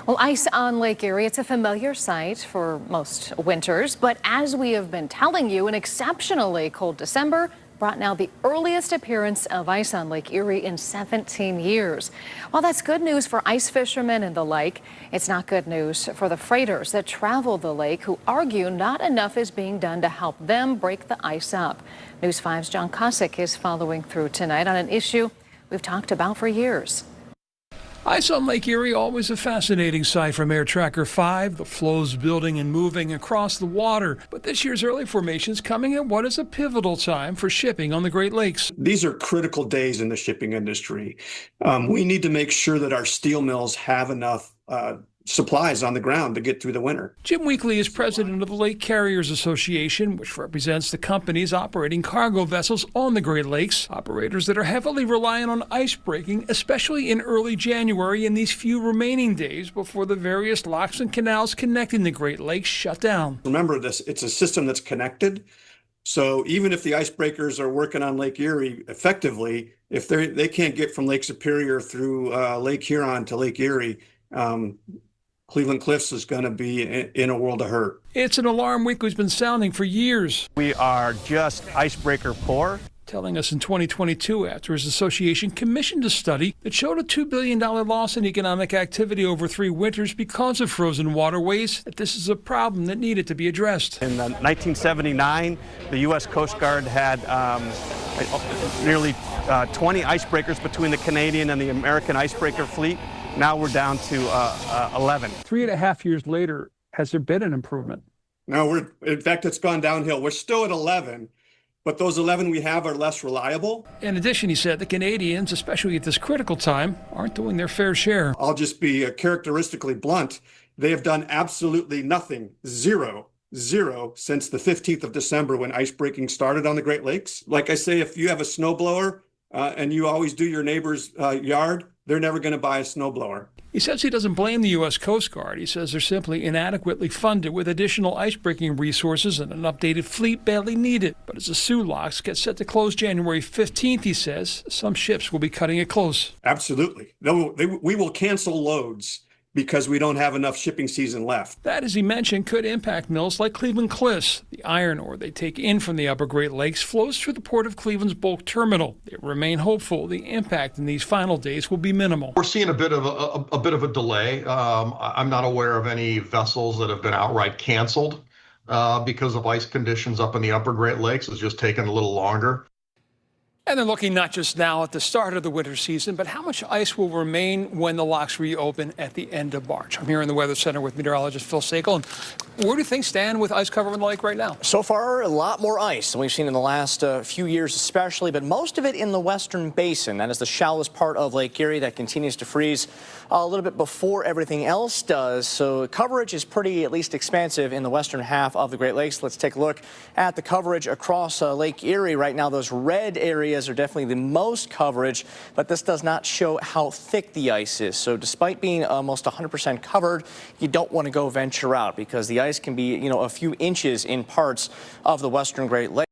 Well, ice on Lake Erie, it's a familiar sight for most winters, but as we have been telling you, an exceptionally cold December brought now the earliest appearance of ice on Lake Erie in 17 years. While that's good news for ice fishermen in the lake, it's not good news for the freighters that travel the lake who argue not enough is being done to help them break the ice up. News 5's John Cusick is following through tonight on an issue we've talked about for years. Ice on Lake Erie, always a fascinating sight from Air Tracker 5, the floes building and moving across the water. But this year's early formations coming at what is a pivotal time for shipping on the Great Lakes. These are critical days in the shipping industry. We need to make sure that our steel mills have enough supplies on the ground to get through the winter. Jim Weekly is president of the Lake Carriers Association, which represents the companies operating cargo vessels on the Great Lakes, operators that are heavily reliant on ice breaking, especially in early January in these few remaining days before the various locks and canals connecting the Great Lakes shut down. Remember this, it's a system that's connected. So even if the icebreakers are working on Lake Erie effectively, if they can't get from Lake Superior through Lake Huron to Lake Erie, Cleveland Cliffs is going to be in a world of hurt. It's an alarm Weekly's been sounding for years. We are just icebreaker poor. Telling us in 2022 after his association commissioned a study that showed a $2 billion loss in economic activity over 3 winters because of frozen waterways, that this is a problem that needed to be addressed. In 1979, the U.S. Coast Guard had nearly 20 icebreakers between the Canadian and the American icebreaker fleet. Now we're down to 11. 3.5 years later, has there been an improvement? No, in fact, it's gone downhill. We're still at 11, but those 11 we have are less reliable. In addition, he said the Canadians, especially at this critical time, aren't doing their fair share. I'll just be characteristically blunt. They have done absolutely nothing, zero, since the 15th of December when ice breaking started on the Great Lakes. Like I say, if you have a snowblower and you always do your neighbor's yard, they're never going to buy a snowblower. He says he doesn't blame the U.S. Coast Guard. He says they're simply inadequately funded with additional ice-breaking resources and an updated fleet badly needed. But as the Soo locks get set to close January 15th, he says, some ships will be cutting it close. Absolutely. We will cancel loads because we don't have enough shipping season left. That, as he mentioned, could impact mills like Cleveland Cliffs. The iron ore they take in from the upper Great Lakes flows through the Port of Cleveland's bulk terminal. They remain hopeful the impact in these final days will be minimal. We're seeing a bit of a delay. I'm not aware of any vessels that have been outright canceled because of ice conditions up in the upper Great Lakes. It's just taken a little longer. And they're looking not just now at the start of the winter season, but how much ice will remain when the locks reopen at the end of March. I'm here in the Weather Center with meteorologist Phil Sakel. And where do things stand with ice cover in the lake right now? So far, a lot more ice than we've seen in the last few years especially, but most of it in the western basin. That is the shallowest part of Lake Erie that continues to freeze a little bit before everything else does. So coverage is pretty at least expansive in the western half of the Great Lakes. Let's take a look at the coverage across Lake Erie right now. Those red areas are definitely the most coverage, but this does not show how thick the ice is. So despite being almost 100% covered, you don't want to go venture out because the ice can be, a few inches in parts of the western Great Lakes.